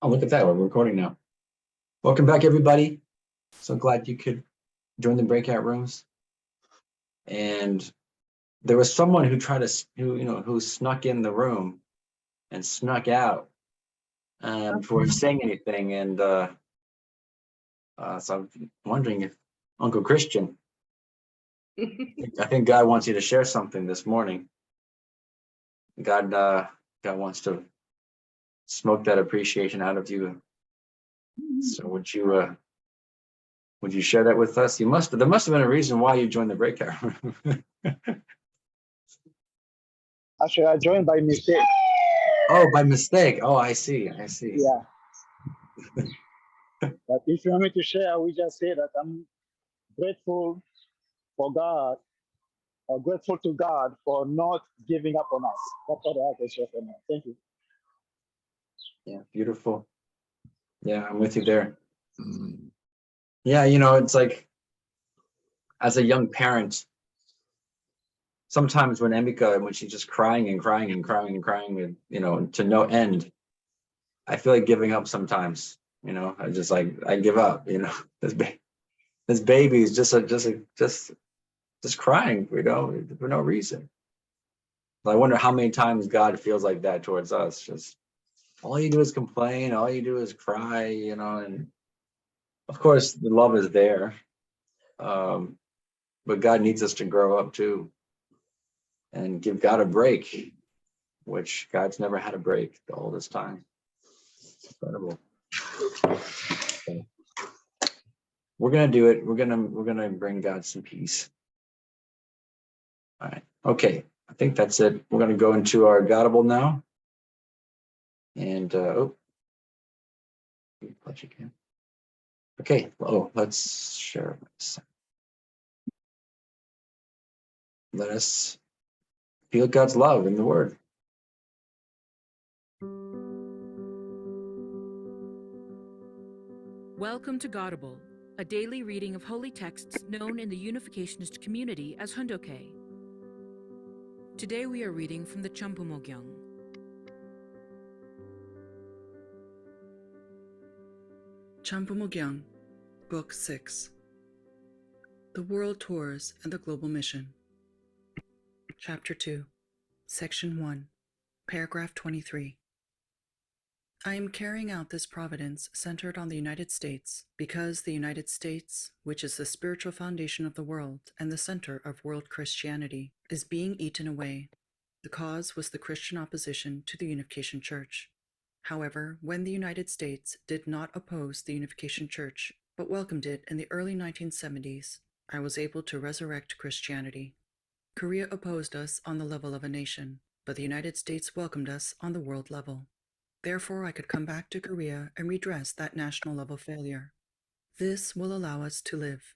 Oh, look at that. We're recording now. Welcome back, everybody. So glad you could join the breakout rooms. And there was someone who who snuck in the room and snuck out before saying anything. And so I'm wondering if Uncle Christian, I think God wants you to share something this morning. God wants to smoke that appreciation out of you. So would you share that with us? There must have been a reason why you joined the breakout room. Actually, I joined by mistake. Oh, by mistake. Oh, I see. Yeah. But if you want me to share, I will just say that I'm grateful for God, or grateful to God for not giving up on us. That's what I have to share for now. Thank you. Yeah, beautiful. Yeah, I'm with you there. Yeah, it's like, as a young parent, sometimes when Emika, when she's just crying and crying and crying and crying with, to no end, I feel like giving up sometimes. I give up. This baby is just crying, for no reason. I wonder how many times God feels like that towards us. Just all you do is complain, all you do is cry, and of course the love is there. But God needs us to grow up too and give God a break, which God's never had a break all this time. Incredible. Okay. We're gonna do it. We're gonna bring God some peace. All right. Okay. I think that's it. We're gonna go into our Godable now. And pledge again. Okay. Oh, let's share this. Let us feel God's love in the Word. Welcome to Godable, a daily reading of holy texts known in the Unificationist community as Hundoke. Today we are reading from the Champumogyang. Champumogyang, Book 6. The World Tours and the Global Mission. Chapter 2, Section 1, Paragraph 23. I am carrying out this providence centered on the United States because the United States, which is the spiritual foundation of the world and the center of world Christianity, is being eaten away. The cause was the Christian opposition to the Unification Church. However, when the United States did not oppose the Unification Church, but welcomed it in the early 1970s, I was able to resurrect Christianity. Korea opposed us on the level of a nation, but the United States welcomed us on the world level. Therefore, I could come back to Korea and redress that national level failure. This will allow us to live.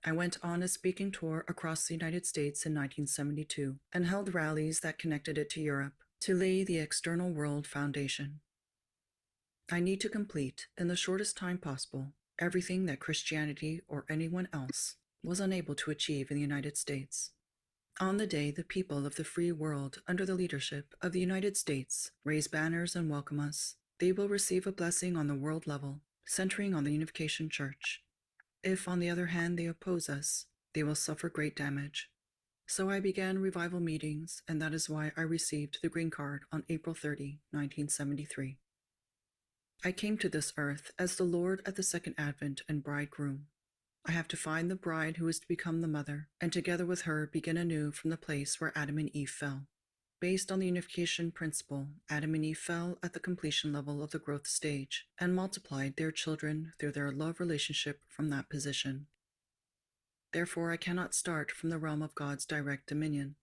I went on a speaking tour across the United States in 1972 and held rallies that connected it to Europe to lay the external world foundation. I need to complete, in the shortest time possible, everything that Christianity or anyone else was unable to achieve in the United States. On the day the people of the free world, under the leadership of the United States, raise banners and welcome us, they will receive a blessing on the world level, centering on the Unification Church. If, on the other hand, they oppose us, they will suffer great damage. So I began revival meetings, and that is why I received the green card on April 30, 1973. I came to this earth as the Lord at the Second Advent and bridegroom. I have to find the bride who is to become the mother, and together with her begin anew from the place where Adam and Eve fell. Based on the unification principle, Adam and Eve fell at the completion level of the growth stage and multiplied their children through their love relationship from that position. Therefore, I cannot start from the realm of God's direct dominion.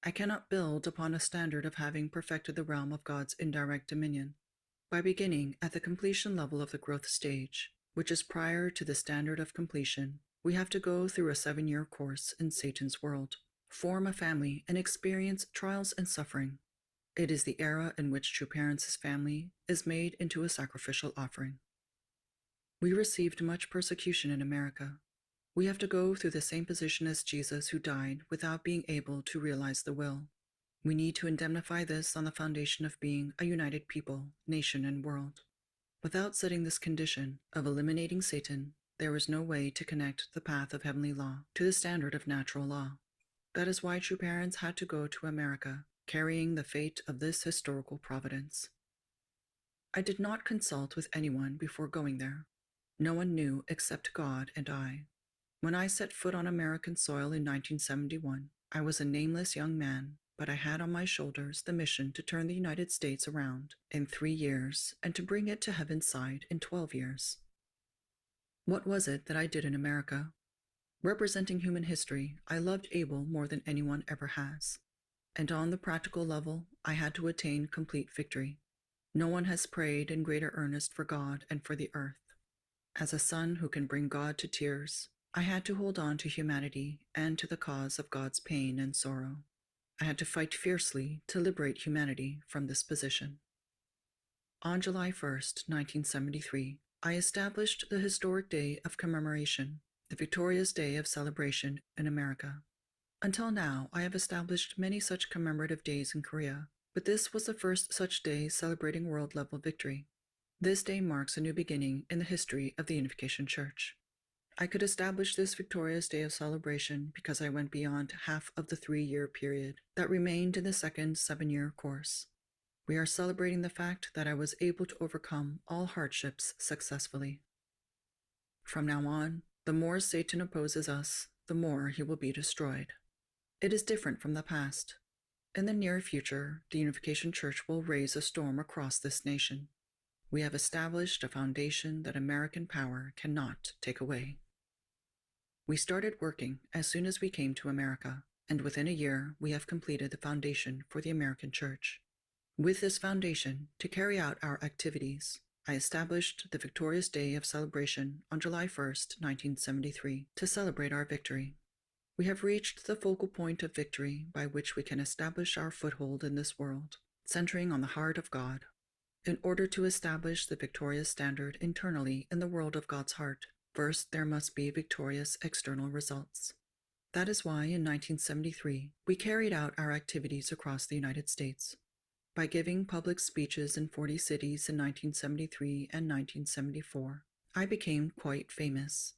I cannot build upon a standard of having perfected the realm of God's indirect dominion. By beginning at the completion level of the growth stage, which is prior to the standard of completion, we have to go through a 7-year course in Satan's world, form a family, and experience trials and suffering. It is the era in which True Parents' family is made into a sacrificial offering. We received much persecution in America. We have to go through the same position as Jesus, who died without being able to realize the will. We need to indemnify this on the foundation of being a united people, nation, and world. Without setting this condition of eliminating Satan, there is no way to connect the path of heavenly law to the standard of natural law. That is why true parents had to go to America, carrying the fate of this historical providence. I did not consult with anyone before going there. No one knew except God and I. When I set foot on American soil in 1971, I was a nameless young man, but I had on my shoulders the mission to turn the United States around in 3 years and to bring it to heaven's side in 12 years. What was it that I did in America? Representing human history, I loved Abel more than anyone ever has. And on the practical level, I had to attain complete victory. No one has prayed in greater earnest for God and for the earth. As a son who can bring God to tears, I had to hold on to humanity and to the cause of God's pain and sorrow. I had to fight fiercely to liberate humanity from this position. On July 1st, 1973, I established the historic day of commemoration, the victorious day of celebration in America. Until now, I have established many such commemorative days in Korea, but this was the first such day celebrating world-level victory. This day marks a new beginning in the history of the Unification Church. I could establish this victorious day of celebration because I went beyond half of the 3-year period that remained in the second 7-year course. We are celebrating the fact that I was able to overcome all hardships successfully. From now on, the more Satan opposes us, the more he will be destroyed. It is different from the past. In the near future, the Unification Church will raise a storm across this nation. We have established a foundation that American power cannot take away. We started working as soon as we came to America, and within a year we have completed the foundation for the American Church. With this foundation, to carry out our activities, I established the Victorious Day of Celebration on July 1st, 1973, to celebrate our victory. We have reached the focal point of victory by which we can establish our foothold in this world, centering on the heart of God. In order to establish the victorious standard internally in the world of God's heart, first there must be victorious external results. That is why in 1973, we carried out our activities across the United States. By giving public speeches in 40 cities in 1973 and 1974, I became quite famous.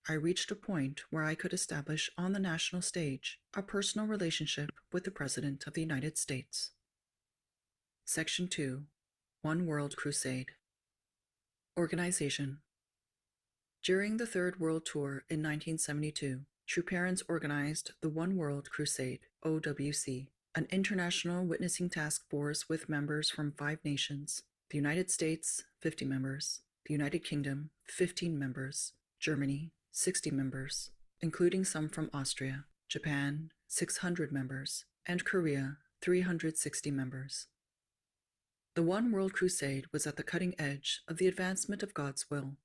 I reached a point where I could establish on the national stage a personal relationship with the President of the United States. Section 2. One World Crusade. Organization. During the Third World Tour in 1972, True Parents organized the One World Crusade, OWC, an international witnessing task force with members from 5 nations: the United States, 50 members, the United Kingdom, 15 members, Germany, 60 members, including some from Austria, Japan, 600 members, and Korea, 360 members. The One World Crusade was at the cutting edge of the advancement of God's will.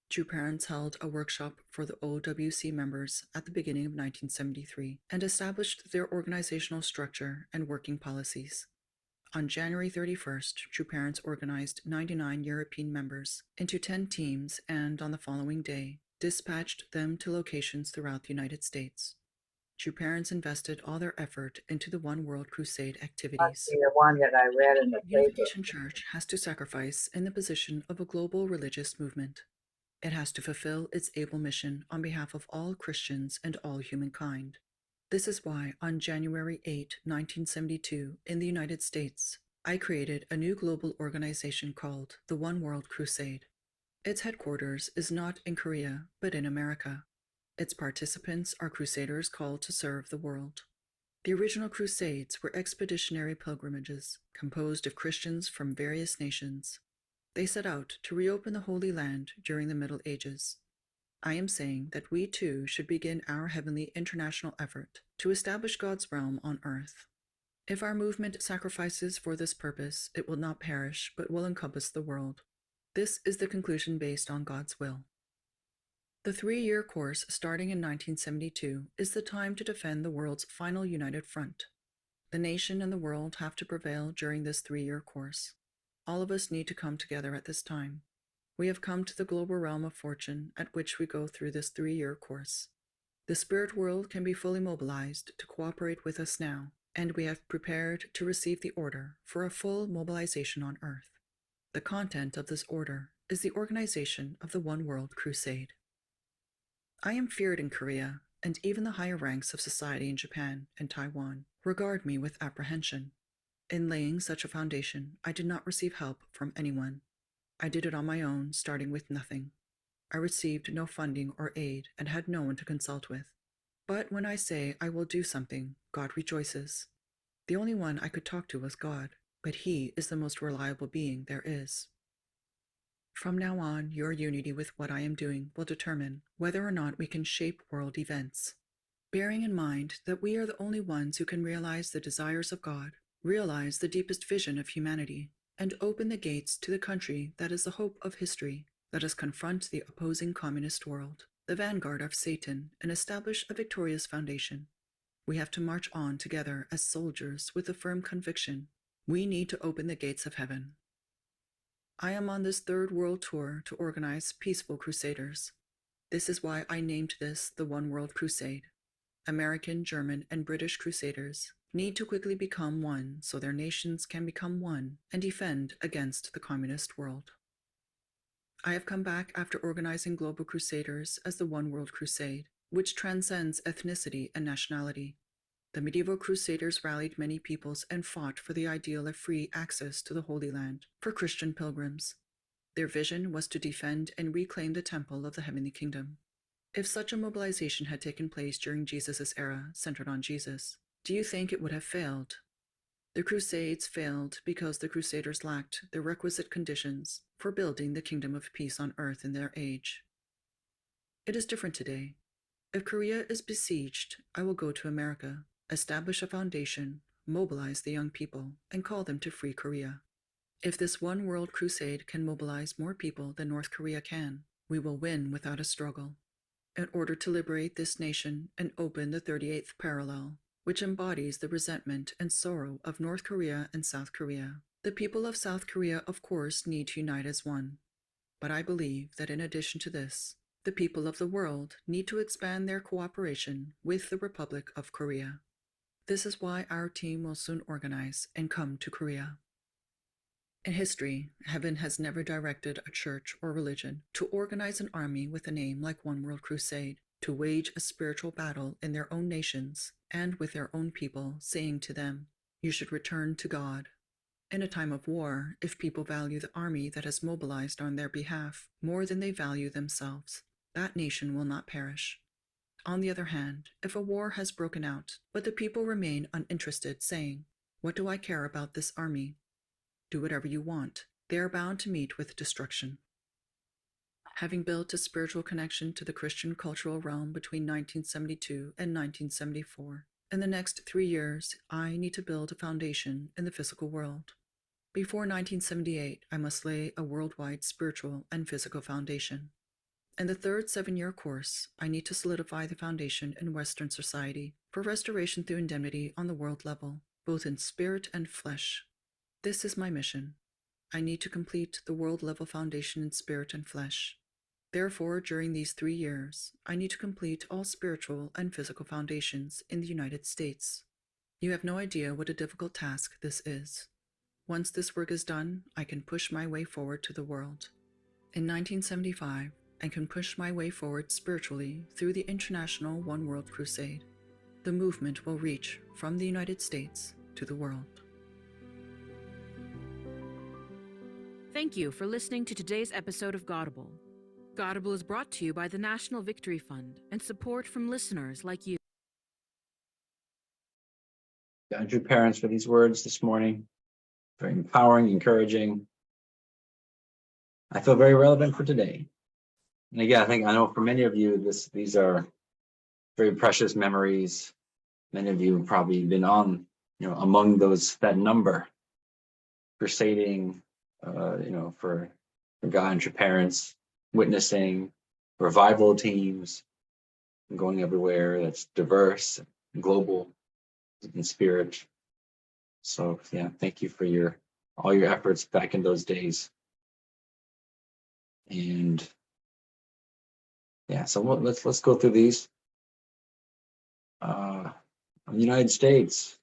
True Parents held a workshop for the OWC members at the beginning of 1973 and established their organizational structure and working policies. On January 31st, True Parents organized 99 European members into 10 teams and, on the following day, dispatched them to locations throughout the United States. True Parents invested all their effort into the One World Crusade activities. The one that I read in the paper. Unification Church has to sacrifice in the position of a global religious movement. It has to fulfill its able mission on behalf of all Christians and all humankind. This is why on January 8, 1972, in the United States, I created a new global organization called the One World Crusade. Its headquarters is not in Korea, but in America. Its participants are crusaders called to serve the world. The original crusades were expeditionary pilgrimages composed of Christians from various nations. They set out to reopen the Holy Land during the Middle Ages. I am saying that we too should begin our heavenly international effort to establish God's realm on earth. If our movement sacrifices for this purpose, it will not perish, but will encompass the world. This is the conclusion based on God's will. The 3-year course starting in 1972 is the time to defend the world's final united front. The nation and the world have to prevail during this 3-year course. All of us need to come together at this time. We have come to the global realm of fortune at which we go through this 3-year course. The spirit world can be fully mobilized to cooperate with us now, and we have prepared to receive the order for a full mobilization on earth. The content of this order is the organization of the One World Crusade. I am feared in Korea, and even the higher ranks of society in Japan and Taiwan regard me with apprehension. In laying such a foundation, I did not receive help from anyone. I did it on my own, starting with nothing. I received no funding or aid and had no one to consult with. But when I say I will do something, God rejoices. The only one I could talk to was God, but He is the most reliable being there is. From now on, your unity with what I am doing will determine whether or not we can shape world events. Bearing in mind that we are the only ones who can realize the desires of God, realize the deepest vision of humanity, and open the gates to the country that is the hope of history, let us confront the opposing communist world, the vanguard of Satan, and establish a victorious foundation. We have to march on together as soldiers with a firm conviction. We need to open the gates of heaven. I am on this third world tour to organize peaceful crusaders. This is why I named this the One World Crusade. American, German, and British crusaders need to quickly become one so their nations can become one and defend against the communist world. I have come back after organizing global crusaders as the One World Crusade, which transcends ethnicity and nationality. The medieval crusaders rallied many peoples and fought for the ideal of free access to the Holy Land for Christian pilgrims. Their vision was to defend and reclaim the temple of the heavenly kingdom. If such a mobilization had taken place during Jesus' era, centered on Jesus, do you think it would have failed? The Crusades failed because the Crusaders lacked the requisite conditions for building the kingdom of peace on earth in their age. It is different today. If Korea is besieged, I will go to America, establish a foundation, mobilize the young people, and call them to free Korea. If this One World Crusade can mobilize more people than North Korea can, we will win without a struggle. In order to liberate this nation and open the 38th parallel, which embodies the resentment and sorrow of North Korea and South Korea, the people of South Korea, of course, need to unite as one. But I believe that in addition to this, the people of the world need to expand their cooperation with the Republic of Korea. This is why our team will soon organize and come to Korea. In history, heaven has never directed a church or religion to organize an army with a name like One World Crusade, to wage a spiritual battle in their own nations and with their own people, saying to them, "You should return to God." In a time of war, if people value the army that has mobilized on their behalf more than they value themselves, that nation will not perish. On the other hand, if a war has broken out, but the people remain uninterested, saying, "What do I care about this army?" Do whatever you want. They are bound to meet with destruction. Having built a spiritual connection to the Christian cultural realm between 1972 and 1974, in the next 3 years, I need to build a foundation in the physical world. Before 1978, I must lay a worldwide spiritual and physical foundation. In the third 7-year course, I need to solidify the foundation in Western society for restoration through indemnity on the world level, both in spirit and flesh. This is my mission. I need to complete the world-level foundation in spirit and flesh. Therefore, during these 3 years, I need to complete all spiritual and physical foundations in the United States. You have no idea what a difficult task this is. Once this work is done, I can push my way forward to the world. In 1975, I can push my way forward spiritually through the International One World Crusade. The movement will reach from the United States to the world. Thank you for listening to today's episode of Godable. Godable is brought to you by the National Victory Fund and support from listeners like you. Thank you, parents, for these words this morning. Very empowering, encouraging. I feel very relevant for today. And again, I know for many of you, these are very precious memories. Many of you have probably been on, among that number, crusading, for God and your parents, witnessing revival teams, going everywhere that's diverse, global, in spirit. So yeah, thank you for all your efforts back in those days. And yeah, so let's go through these. The United States,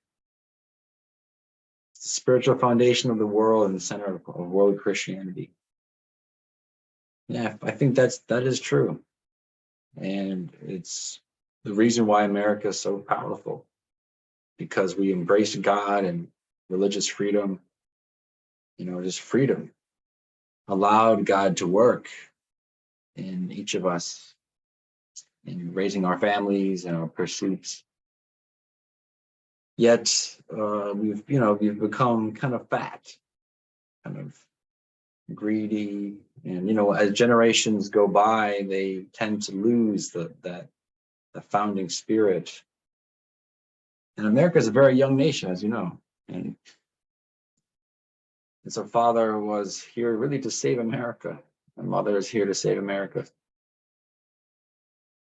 it's the spiritual foundation of the world and the center of world Christianity. Yeah, I think that is true. And it's the reason why America is so powerful, because we embraced God and religious freedom, just freedom, allowed God to work in each of us in raising our families and our pursuits. Yet we've become kind of fat, kind of greedy, and as generations go by, they tend to lose the founding spirit. And America is a very young nation, as you know, and so Father was here really to save America, and Mother is here to save America.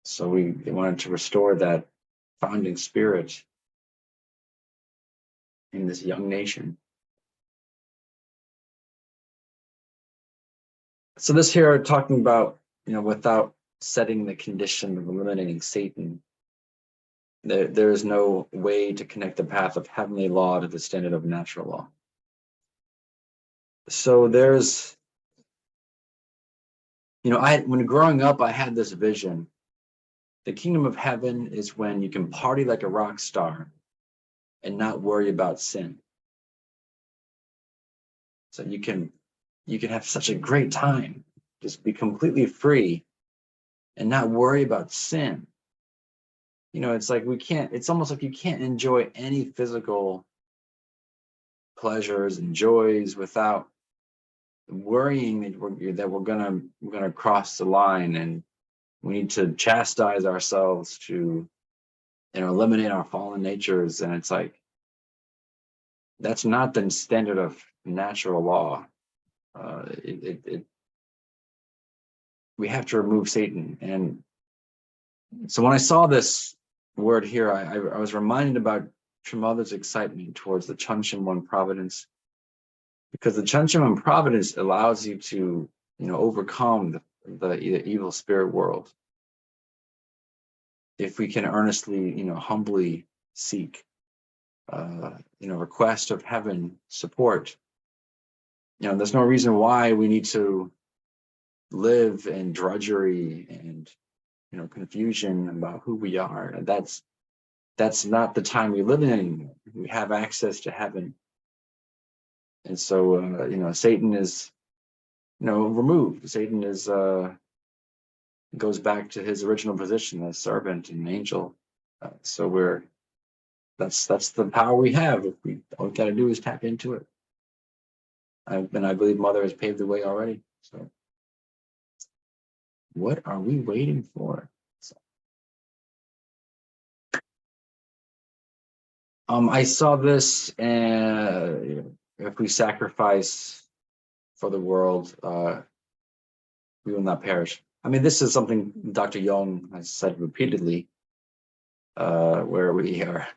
So they wanted to restore that founding spirit in this young nation. So this here talking about, without setting the condition of eliminating Satan, there is no way to connect the path of heavenly law to the standard of natural law. So when growing up, I had this vision. The kingdom of heaven is when you can party like a rock star and not worry about sin. So you can have such a great time, just be completely free and not worry about sin. It's like it's almost like you can't enjoy any physical pleasures and joys without worrying that we're gonna cross the line, and we need to chastise ourselves to eliminate our fallen natures. And it's like, that's not the standard of natural law. We have to remove Satan. And so when I saw this word here, I was reminded about Tremother's excitement towards the Chuncheon providence, because the Chuncheon providence allows you to overcome the evil spirit world if we can earnestly humbly seek request of heaven support. There's no reason why we need to live in drudgery and confusion about who we are. And that's not the time we live in anymore. We have access to heaven. And so Satan is removed. Satan is goes back to his original position as servant and angel. So that's the power we have. All we got to do is tap into it. And I believe Mother has paved the way already. So what are we waiting for? I saw this, and if we sacrifice for the world, we will not perish. I mean, this is something Dr. Young has said repeatedly, where we are,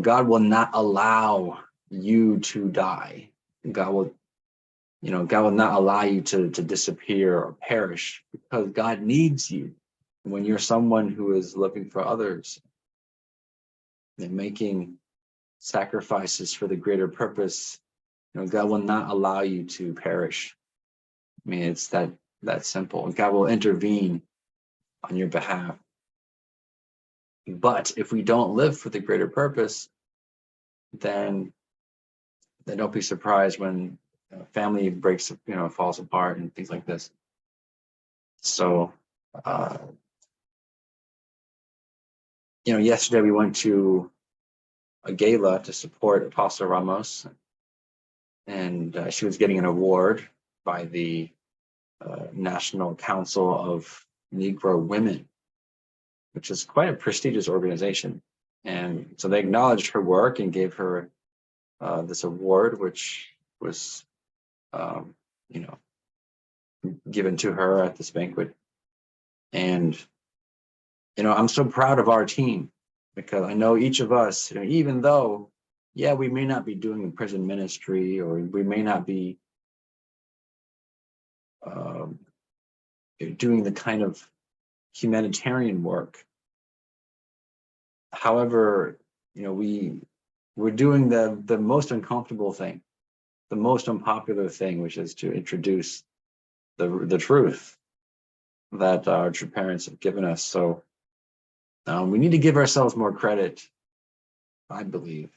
God will not allow you to die. God will not allow you to disappear or perish, because God needs you when you're someone who is looking for others and making sacrifices for the greater purpose. God will not allow you to perish. I mean, it's that simple. God will intervene on your behalf. But if we don't live for the greater purpose, then don't be surprised when family breaks, falls apart and things like this. So, yesterday we went to a gala to support Apostle Ramos, and she was getting an award by the National Council of Negro Women, which is quite a prestigious organization. And so they acknowledged her work and gave her this award, which was, given to her at this banquet. And, I'm so proud of our team, because I know each of us, even though, yeah, we may not be doing prison ministry, or we may not be doing the kind of humanitarian work. However, we're doing the most uncomfortable thing, the most unpopular thing, which is to introduce the truth that our true parents have given us. So we need to give ourselves more credit, I believe.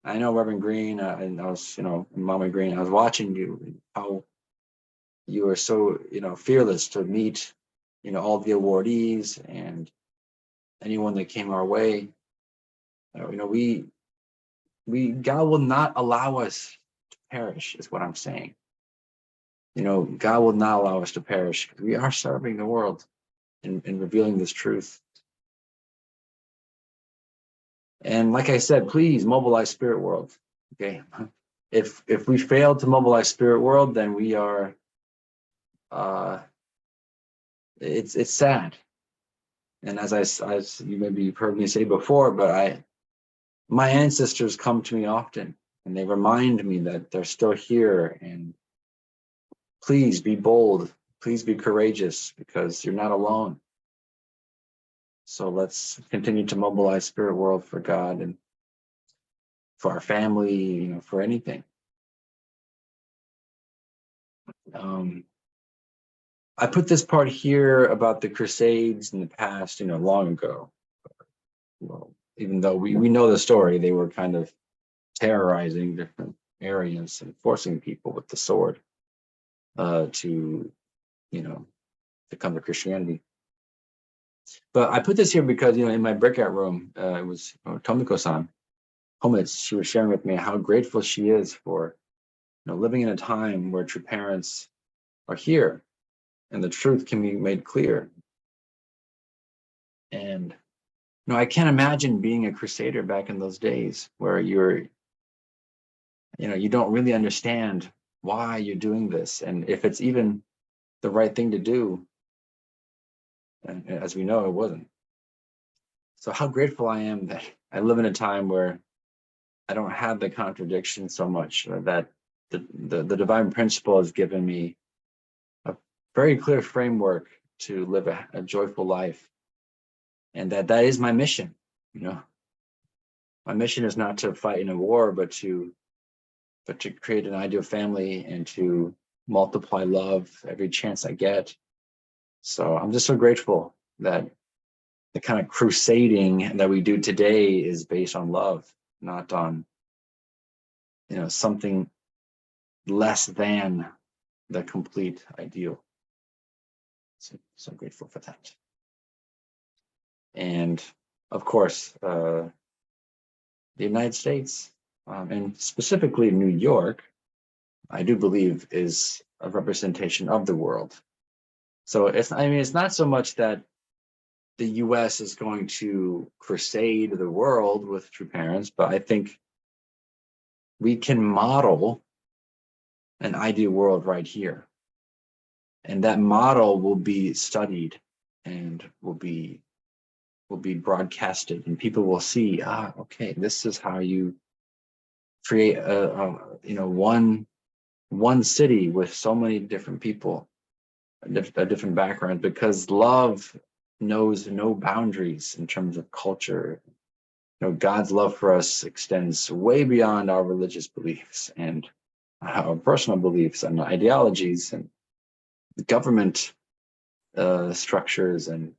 I know Reverend Green, and I was, Mama Green, I was watching you, how you were so, fearless to meet, all the awardees and anyone that came our way. God will not allow us to perish, is what I'm saying. God will not allow us to perish because we are serving the world and revealing this truth. And like I said, please mobilize spirit world. Okay. If we fail to mobilize spirit world, then we are it's sad. And as you maybe you've heard me say before, but my ancestors come to me often and they remind me that they're still here, and please be bold, please be courageous, because you're not alone. So let's continue to mobilize spirit world for God and for our family, for anything. I put this part here about the Crusades in the past, long ago. Well, even though we know the story, they were kind of terrorizing different areas and forcing people with the sword to come to Christianity. But I put this here because, in my breakout room, it was Tomiko-san, Homits, she was sharing with me how grateful she is for, living in a time where true parents are here and the truth can be made clear. And, I can't imagine being a crusader back in those days where you don't really understand why you're doing this and if it's even the right thing to do. And as we know, it wasn't. So how grateful I am that I live in a time where I don't have the contradiction so much, that the divine principle has given me a very clear framework to live a joyful life. And that is my mission. My mission is not to fight in a war, but to create an ideal family and to multiply love every chance I get. So I'm just so grateful that the kind of crusading that we do today is based on love, not on, something less than the complete ideal. So grateful for that. And of course, the United States, and specifically New York, I do believe is a representation of the world. So it's not so much that the US is going to crusade the world with true parents, but I think we can model an ideal world right here. And that model will be studied and will be broadcasted, and people will see, okay, this is how you create one city with so many different people, a different background, because love knows no boundaries in terms of culture. God's love for us extends way beyond our religious beliefs and our personal beliefs and ideologies and government structures and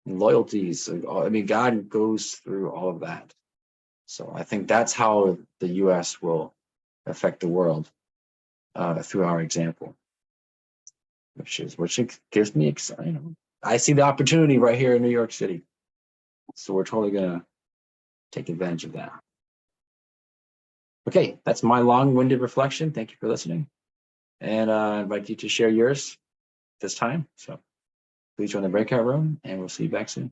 loyalties. God goes through all of that. So I think that's how the US will affect the world, through our example, which gives me excitement. I see the opportunity right here in New York City. So we're totally gonna take advantage of that. Okay, that's my long-winded reflection. Thank you for listening. And I invite you to share yours this time. So please join the breakout room and we'll see you back soon.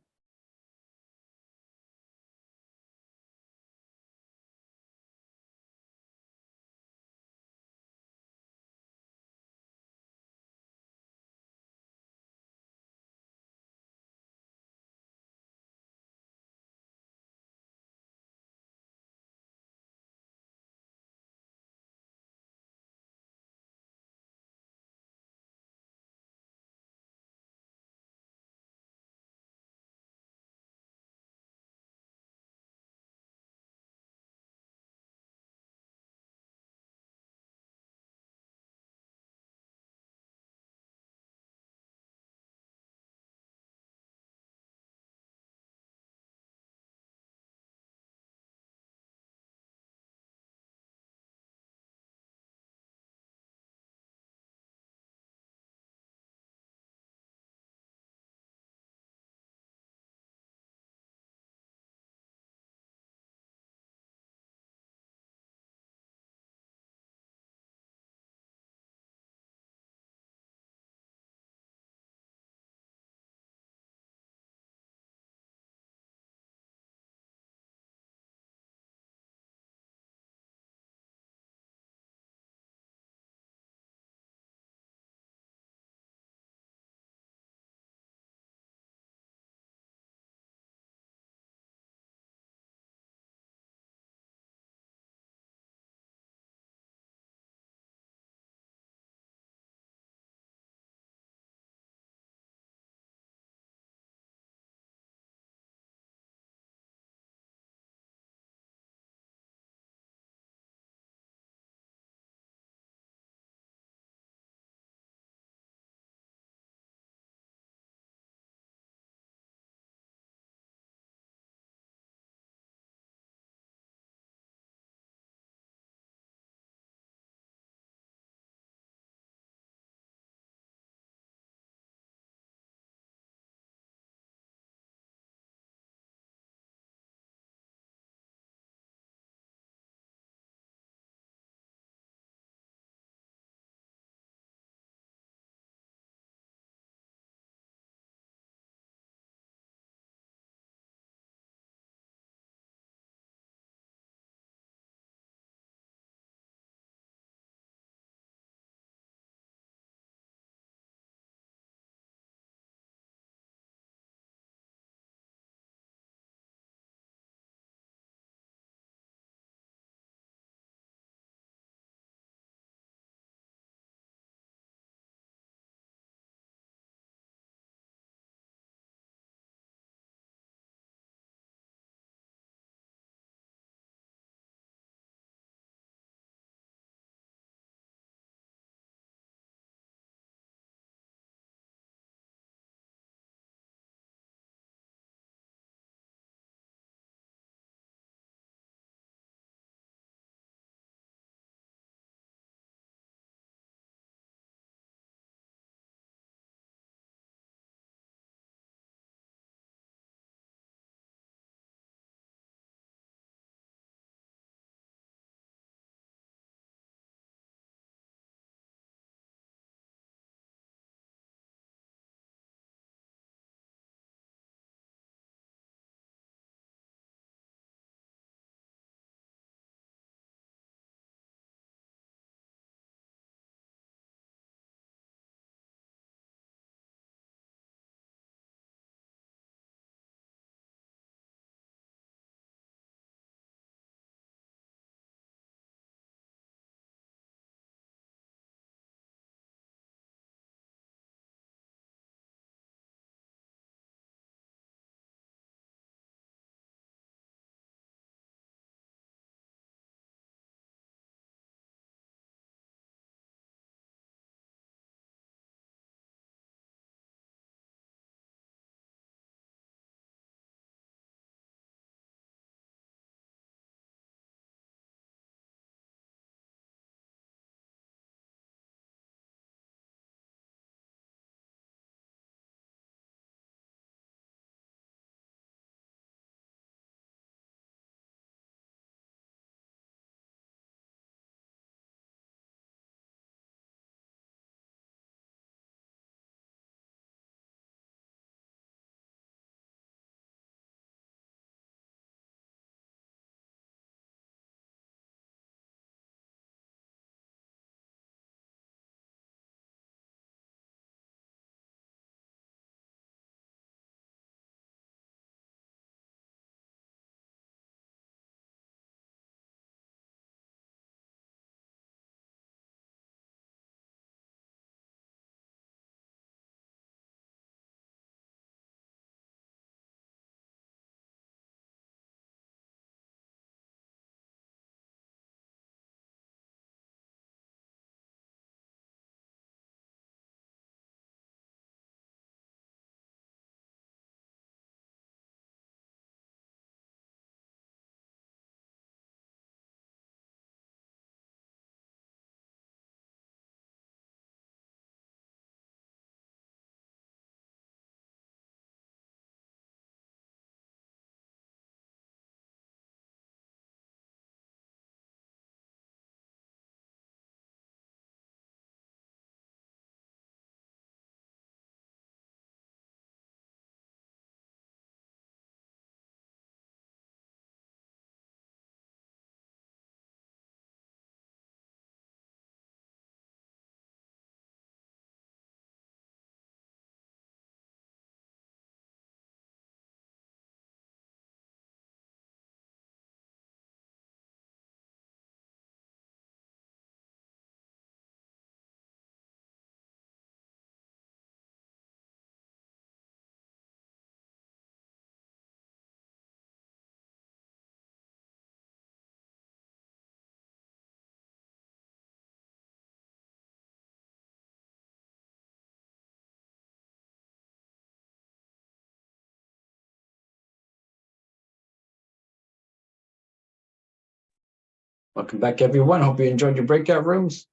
Welcome back, everyone. Hope you enjoyed your breakout rooms.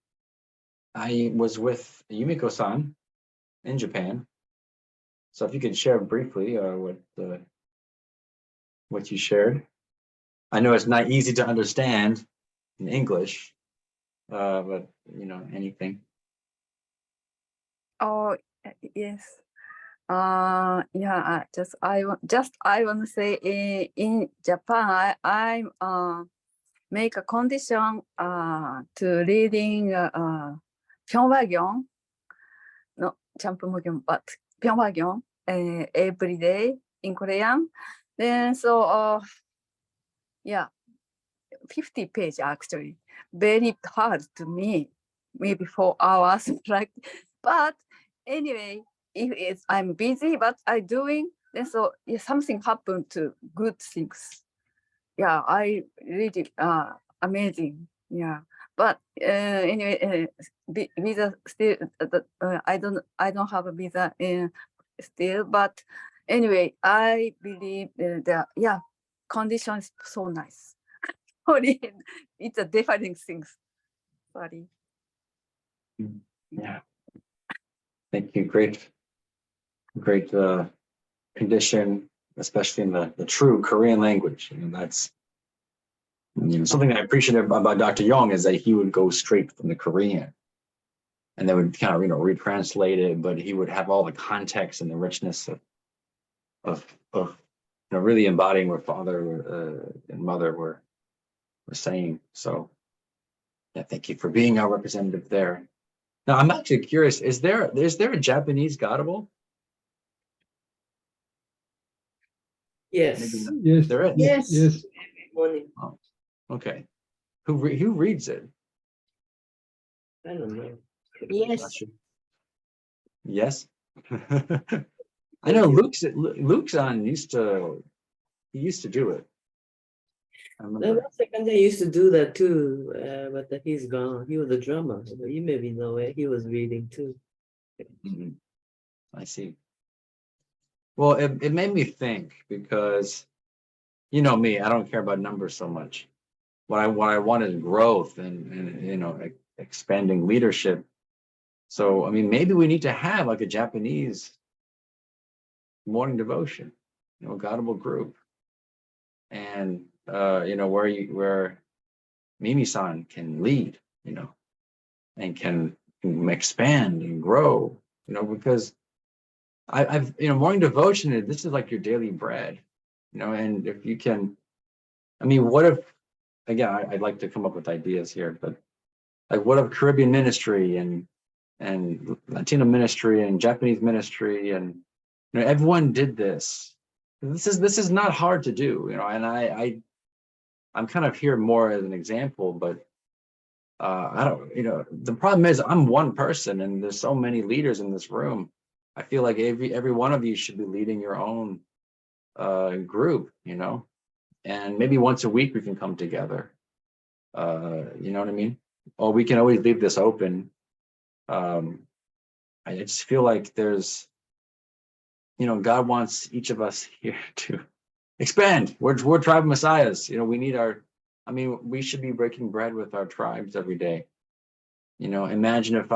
I was with Yumiko-san in Japan. So if you could share briefly what you shared. I know it's not easy to understand in English, but anything. Oh, yes. Yeah, I want to say in Japan, I make a condition to reading Pyonghwagyeong, no Champmukyeong, but Pyonghwagyeong every day in Korean. Then so yeah, 50 page actually, very hard to me, maybe 4 hours like, but anyway, if I'm busy, but I doing, then so yeah, something happened to good things. Yeah, I really amazing. Yeah, but anyway, visa still. I don't have a visa still, but anyway, I believe the yeah condition is so nice. Sorry, it's a different things. Sorry. Yeah. Thank you. Great condition, especially in the true Korean language. That's something I appreciate about Dr. Young is that he would go straight from the Korean and then would kind of retranslate it, but he would have all the context and the richness of really embodying what father and mother were saying. So yeah, thank you for being our representative there. Now I'm actually curious, is there a Japanese Godable? Yes. Maybe Yes. there is. Yes. Yes. Every morning. Oh, okay. Who reads it? I don't know. Not Yes. sure. Yes. I know Luke's on used to do it. I The remember. one second I used to do that too, but he's gone. He was a drummer. So you maybe know where he was reading too. Mhm. I see. Well, it made me think because you know me, I don't care about numbers so much. What I want is growth and expanding leadership. So I mean, maybe we need to have like a Japanese morning devotion, Godable group, and where Mimi-san can lead, and can expand and grow, because I've morning devotion, this is like your daily bread, and if you can, I mean, what if, again, I'd like to come up with ideas here, but like what if Caribbean ministry and Latino ministry and Japanese ministry and everyone did this. This is not hard to do, and I'm kind of here more as an example, but I don't, the problem is I'm one person and there's so many leaders in this room. I feel like every one of you should be leading your own group, and maybe once a week we can come together. You know what I mean? Or we can always leave this open. I just feel like there's, God wants each of us here to expand. We're tribe messiahs. We need we should be breaking bread with our tribes every day. Imagine if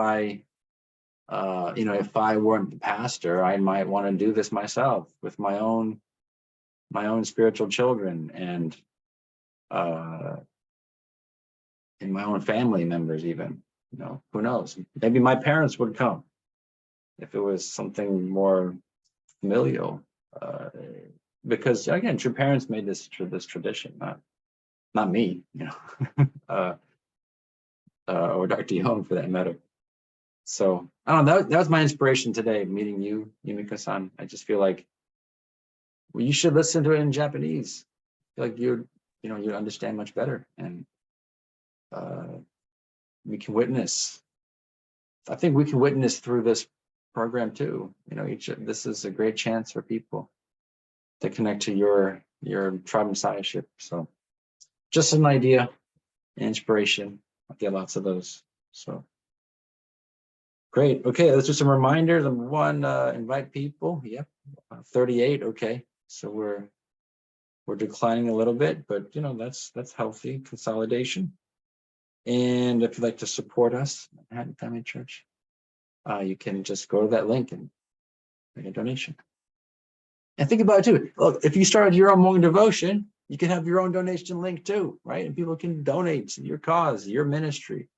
if I weren't the pastor, I might want to do this myself with my own spiritual children and my own family members even. Who knows? Maybe my parents would come if it was something more familial. Because again, true parents made this tradition, not me, or Dr. Young for that matter. So I don't know, that was my inspiration today, meeting you, Yumiko-san. I just feel like you should listen to it in Japanese. I feel like you'd understand much better, and we can witness. I think we can witness through this program too. This is a great chance for people to connect to your tribe messiahship. So just an idea, inspiration. I'll get lots of those. So great. Okay, let's do some reminders. Number one, invite people. Yep, 38. Okay, so we're declining a little bit, but that's healthy consolidation. And if you'd like to support us, Manhattan Family Church, you can just go to that link and make a donation. And think about it too. Look, if you started your own morning devotion, you can have your own donation link too, right? And people can donate to your cause, your ministry.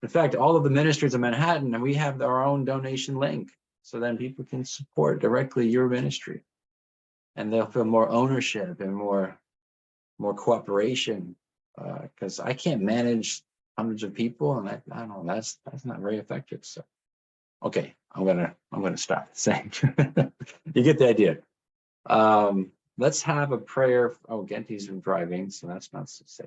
In fact, all of the ministries in Manhattan, and we have our own donation link. So then people can support directly your ministry. And they'll feel more ownership and more cooperation. Because I can't manage hundreds of people, and I don't know, that's not very effective. So okay, I'm gonna stop saying. You get the idea. Let's have a prayer. Oh, Genti's been driving, so that's not so safe.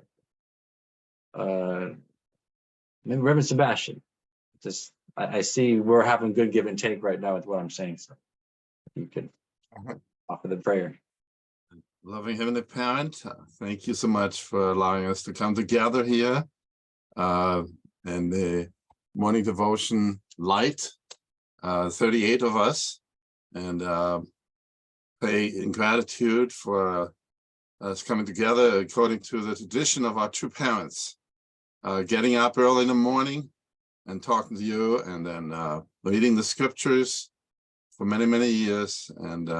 Maybe Reverend Sebastian. Just I see we're having good give and take right now with what I'm saying. So you could offer the prayer. Loving Heavenly Parent, thank you so much for allowing us to come together here in the morning devotion light, 38 of us, and pray in gratitude for us coming together according to the tradition of our true parents, getting up early in the morning and talking to you, and then reading the scriptures for many, many years, and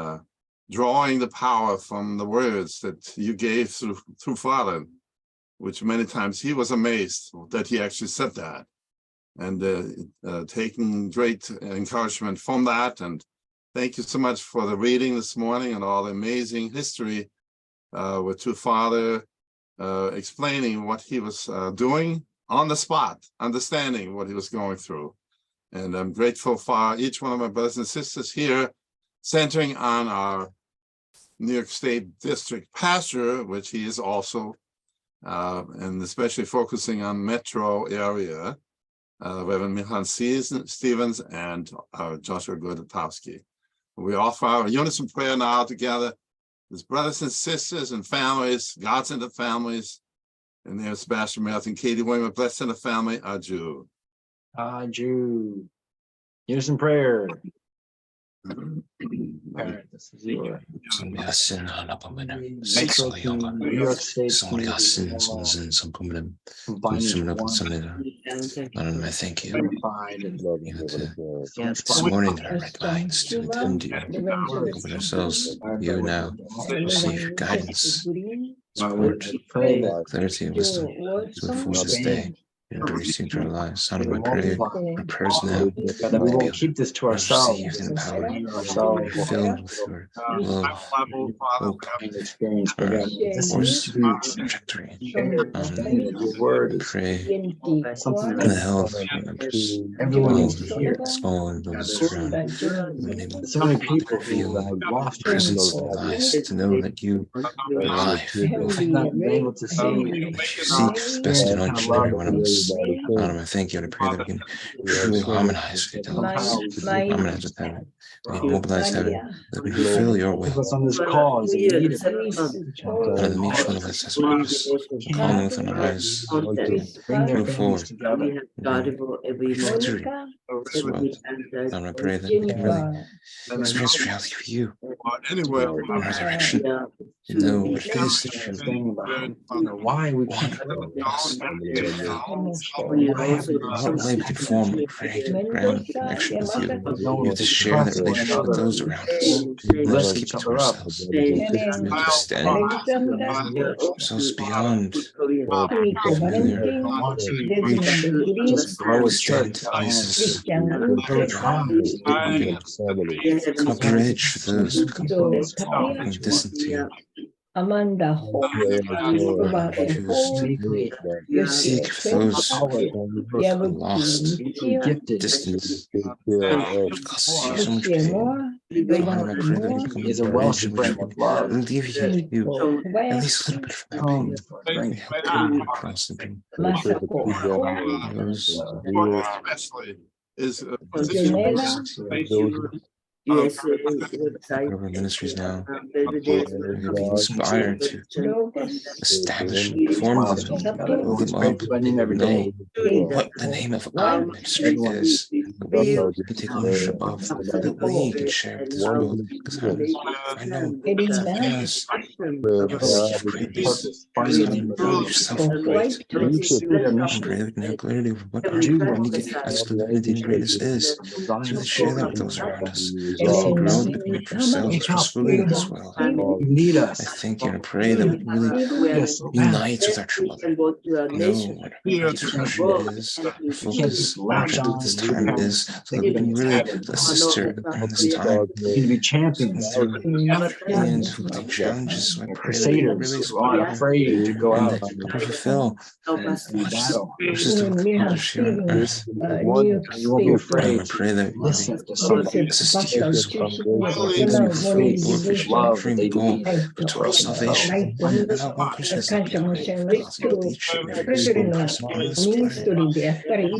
drawing the power from the words that you gave through Father, which many times he was amazed that he actually said that, and taking great encouragement from that. And thank you so much for the reading this morning and all the amazing history with true Father explaining what he was doing on the spot, understanding what he was going through. And I'm grateful for each one of my brothers and sisters here, centering on our New York State District Pastor, which he is also, and especially focusing on metro area, Reverend Milan Stevens and Joshua Godotowski. We offer our unison prayer now together as brothers and sisters and families, God-centered families, and there's Sebastian Mouth and Katie William, blessed in the family, adieu. Adieu. Unison prayer. Parent, this is your New York State I thank you. unified and This morning, our red lines to attend you. Open ourselves, you now receive guidance, support, clarity, and wisdom to move forward this day and to receive our lives. Son of my prayer, our prayers now, that we won't keep this to ourselves. received in power, filled with your love, hope, experience, our course, speaks trajectory. your word is Pray something in the health of our members, everyone all needs to hear. small and those around. So many people who Feel have the lost presence of the lives, to know that you are alive, have not been able to see that you seek the best in each and every one of us. I thank you, and I pray that we can truly harmonize with your intelligence, harmonize with heaven, and mobilize heaven, that we fulfill your will. on this cause and need it. Out of the mutual of us as purpose, calm within our eyes, Bring their move families forward, together. victory this world. And I pray that we can really experience reality for you, Anywhere in our direction, and know what it is that you Understanding about why we want can't us to fulfill. why have we In what way we can form a great ground connection with you. We have to share that relationship with those around us. Not just keep it to ourselves. We have to extend ourselves beyond familiar reach. just grow a Extend church to places grow a cause. become a bridge for those who become distant to you. Amanda Hope, Choose to seek for those who are lost, distant, which causes you so much pain. Father, I pray that we become Is a a bridge in wellspring which we of love. can alleviate you at least a little bit from that pain. We help you across the pain. Those especially is whatever ministries now, we can be inspired to establish and form them, build them up, know what the name of our ministry is, real to take ownership of, that we can share with this world. Because I know yes, yes, pray this. Just gotta know yourself right. And pray that we can have clarity over what our absolute divinity and greatness is. So we share that with those around us. So we can grow and become our true selves gracefully in this world. You need I us. thank you and I pray that we can really unite with our true mother. Know what our direction is, our focus, our objective this time is, so that we can really assist her in this time. You need to be champions. And difficulty challenges, so I pray that we Crusaders really who support aren't her afraid to go and out help her fulfill and battle. wishes to accomplish here on earth. You won't be I afraid pray that we listen to somebody. assist you as well. Give them faith, Lord, for each love that dream they goal, need. for total salvation. And not one person is left behind. Because with each and every single person on this planet,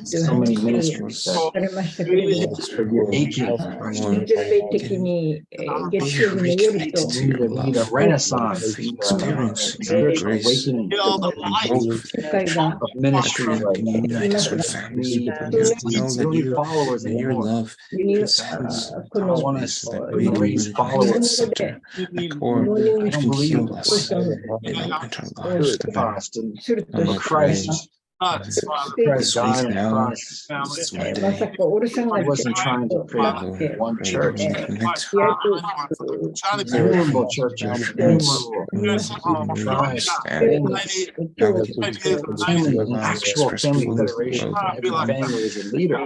So many ministries that you're aching. Lord, can be reconnected to your You need a love, renaissance. for You need a experience your spiritual grace, awakening and hope for the future. of I ministry. pray we Like can unite as one family. you Know that don't need followers and your anymore. love transcends I don't want this, us so that to we can raise really connect to that followers. center, that core, I which don't can believe heal in us and enter our lives to better. Pentecost and And I pray Christ. this Christ died on week the now, cross. this is my I day. Wasn't trying to create Lord, one pray that we church. really connect Innumerable churches, your friends, innumerable and we really tribes, understand families, how we can live family, our an lives actual express family fully to the federation. world. Every family is a leader.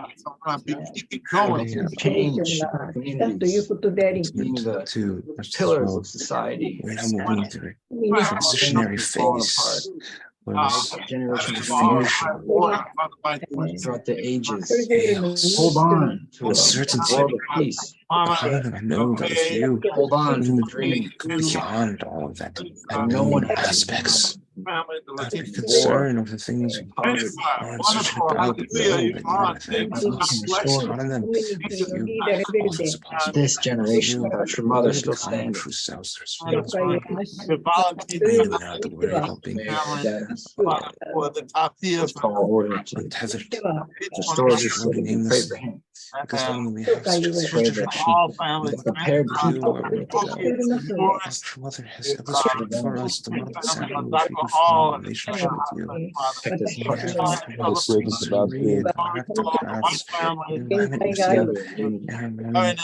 Change communities, being the To much this pillars world, of society. we're now moving through a transitionary Falling apart. phase where this Generation to confusion, throughout the ages. chaos, Hold on to a uncertainty. world of peace. But I know that with you, Hold on we to the can dream. go beyond all of that No one unknown has aspects. Not be war, concerned over the things poverty. we are uncertain about, but know that you are there with us. Restore Spot on them. With you, all things are possible. this generation You with our true mother really still become our standing. true selves through this world. We are now the word helping Let's call order to untethered. restore this Truly city. We name pray this for him. because not only we have such a Pray special that direction the prepared to do people our work well, our true mother has illustrated for us the model example which we can follow in relationship with you. protect his We heart. have the streets to read, the active crafts, the environment with you, and our morning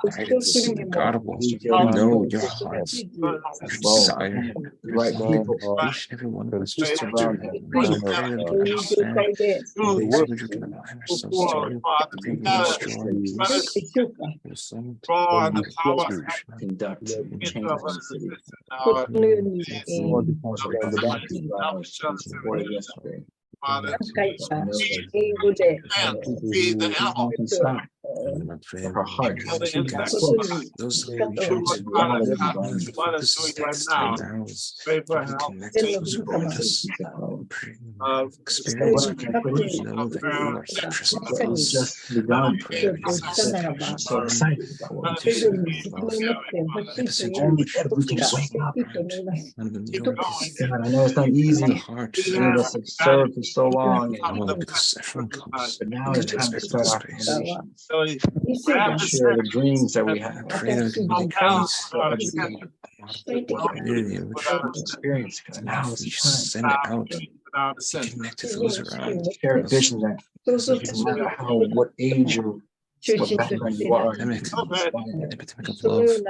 guidance, guardable. We know your hearts, your desire, your Right love people for each and every one of us just to around return. him. We pray that we can understand the ways in which we can align ourselves to you. Pray we can restore peace, fulfillment, Conduct change in the city. Supported yesterday. and I pray Her heart. those that reach out to one of the focuses this time now is to connect with those around us. Experience our community, know that you are present with us. Just begun. Pray that you assist our So excited about what to share love. Episodes in only which if we can peace wake up. and the youngest God, I know it's not of easy. the heart. Many of us have served for so long, Because everyone comes but now to it's time to expect start this our space. foundations. Share the dreams that we have. Pray that we can really create Educate. a community in which Experience. God, now is we the just time. send it out to connect to those around Share a us. vision that no matter what age or what background you are, you Epidemic, can inspire. an epidemic of love, There's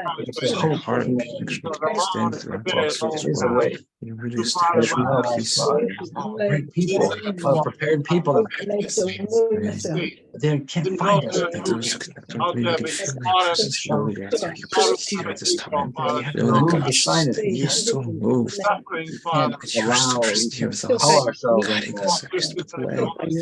so hope for heart humanity. connection to extend through our talks through this There's a world. way. You really establish We know us, peace. Father. Great people, prepared people, they can't find us. Those who don't believe can feel your presence, know that your presence here at this time. We have to Know that remove God the shyness. you still move, We can't that you're still allow, present here with us, tell ourselves guiding anymore. us every step of the way,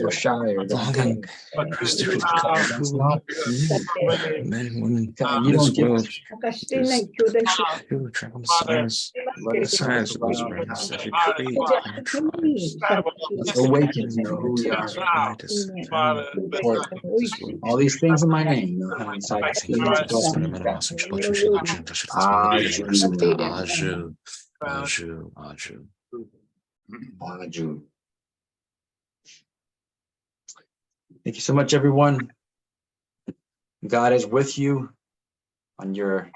We're shy or longing for us to really become that's true not you. men and women God, in you this don't give world. us There's people who travel Messiahs, Messiahs of those around us that you create in our tribes. awaken to know who we are. Unite us, family, For this world. all these things in my name. Inside Thank you, Jesus. Aju, Aju, Aju. Aju. Thank you so much, everyone. God is with you on your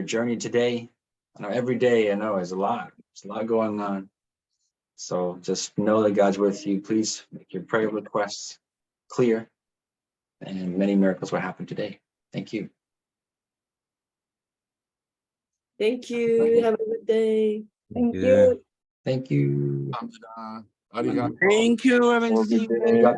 journey today. I know every day, I know there's a lot going on. So just know that God's with you. Please make your prayer requests clear, and many miracles will happen today. Thank you. Thank you. Have a good day. Thank Yeah. you. Thank you. Arigato. Thank you, MFC.